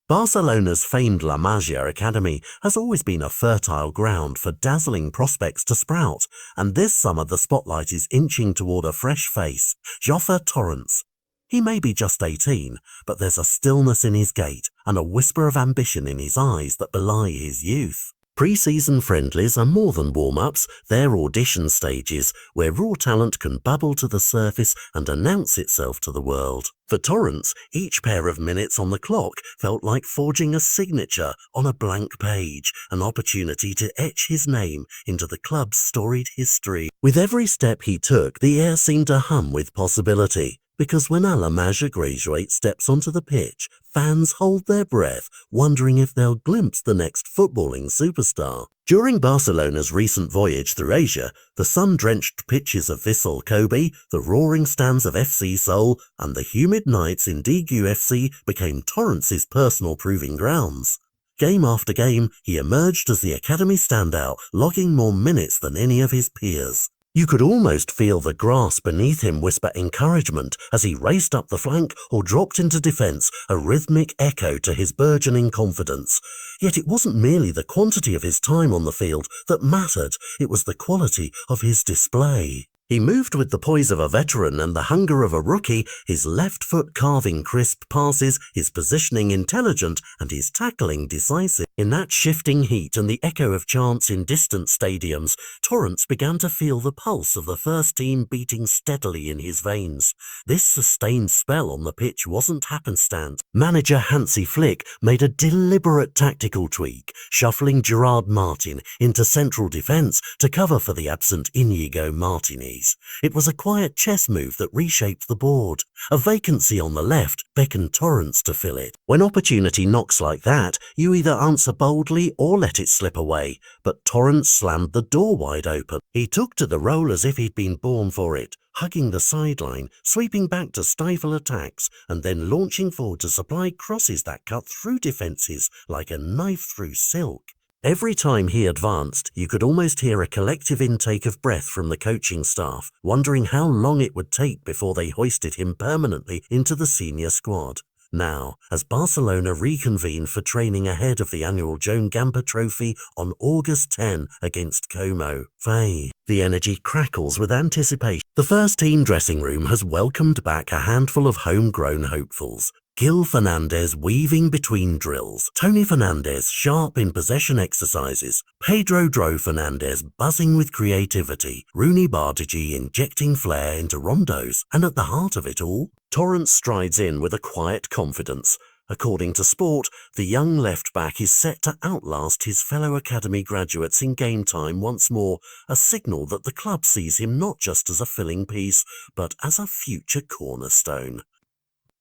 Barcelona's famed La Masia Academy has always been a fertile ground for dazzling prospects to sprout, and this summer the spotlight is inching toward a fresh face, Jofre Torrents. He may be just 18, but there's a stillness in his gait and a whisper of ambition in his eyes that belie his youth. Pre-season friendlies are more than warm-ups, they're audition stages where raw talent can bubble to the surface and announce itself to the world. For Torrents, each pair of minutes on the clock felt like forging a signature on a blank page, an opportunity to etch his name into the club's storied history. With every step he took, the air seemed to hum with possibility. Because when a La Masia graduate steps onto the pitch, fans hold their breath, wondering if they'll glimpse the next footballing superstar. During Barcelona's recent voyage through Asia, the sun-drenched pitches of Vissel Kobe, the roaring stands of FC Seoul, and the humid nights in Daegu FC became Torrents' personal proving grounds. Game after game, he emerged as the academy standout, logging more minutes than any of his peers. You could almost feel the grass beneath him whisper encouragement as he raced up the flank or dropped into defence, a rhythmic echo to his burgeoning confidence. Yet it wasn't merely the quantity of his time on the field that mattered, it was the quality of his display. He moved with the poise of a veteran and the hunger of a rookie, his left foot carving crisp passes, his positioning intelligent, and his tackling decisive. In that shifting heat and the echo of chants in distant stadiums, Torrents began to feel the pulse of the first team beating steadily in his veins. This sustained spell on the pitch wasn't happenstance. Manager Hansi Flick made a deliberate tactical tweak, shuffling Gerard Martin into central defence to cover for the absent Inigo Martinez. It was a quiet chess move that reshaped the board. A vacancy on the left beckoned Torrents to fill it. When opportunity knocks like that, you either answer boldly or let it slip away, but Torrents slammed the door wide open. He took to the role as if he'd been born for it, hugging the sideline, sweeping back to stifle attacks, and then launching forward to supply crosses that cut through defences like a knife through silk. Every time he advanced, you could almost hear a collective intake of breath from the coaching staff, wondering how long it would take before they hoisted him permanently into the senior squad. Now, as Barcelona reconvened for training ahead of the annual Joan Gamper trophy on August 10 against Como, the energy crackles with anticipation. The first team dressing room has welcomed back a handful of homegrown hopefuls. Gil Fernandez weaving between drills, Tony Fernandez sharp in possession exercises, Pedro Dro Fernandez buzzing with creativity, Rooney Bardghji injecting flair into rondos, and at the heart of it all, Torrents strides in with a quiet confidence. According to Sport, the young left-back is set to outlast his fellow academy graduates in game time once more, a signal that the club sees him not just as a filling piece, but as a future cornerstone.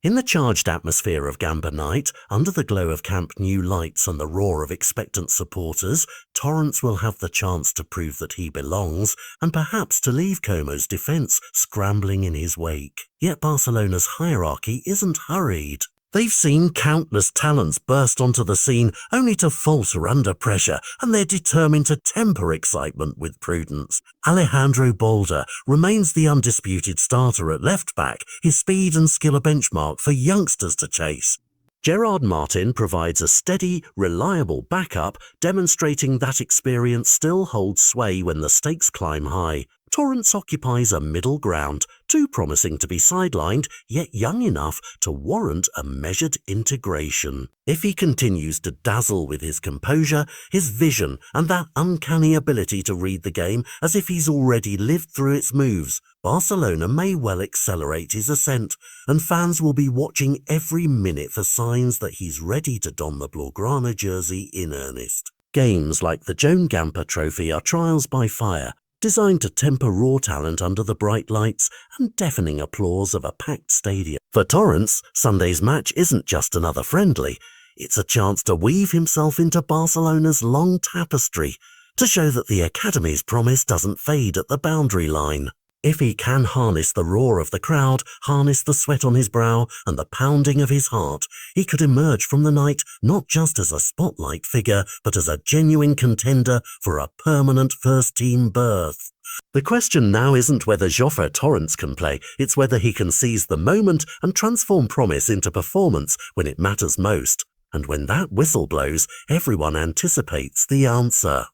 In the charged atmosphere of Gamper night, under the glow of Camp Nou lights and the roar of expectant supporters, Torrents will have the chance to prove that he belongs, and perhaps to leave Como's defence scrambling in his wake. Yet Barcelona's hierarchy isn't hurried. They've seen countless talents burst onto the scene only to falter under pressure, and they're determined to temper excitement with prudence. Alejandro Balda remains the undisputed starter at left-back, his speed and skill a benchmark for youngsters to chase. Gerard Martin provides a steady, reliable backup, demonstrating that experience still holds sway when the stakes climb high. Torrents occupies a middle ground, too promising to be sidelined, yet young enough to warrant a measured integration. If he continues to dazzle with his composure, his vision, and that uncanny ability to read the game as if he's already lived through its moves, Barcelona may well accelerate his ascent, and fans will be watching every minute for signs that he's ready to don the Blaugrana jersey in earnest. Games like the Joan Gamper Trophy are trials by fire, designed to temper raw talent under the bright lights and deafening applause of a packed stadium. For Torrents, Sunday's match isn't just another friendly, it's a chance to weave himself into Barcelona's long tapestry, to show that the academy's promise doesn't fade at the boundary line. If he can harness the roar of the crowd, harness the sweat on his brow and the pounding of his heart, he could emerge from the night not just as a spotlight figure, but as a genuine contender for a permanent first-team berth. The question now isn't whether Jofre Torrents can play, it's whether he can seize the moment and transform promise into performance when it matters most. And when that whistle blows, everyone anticipates the answer.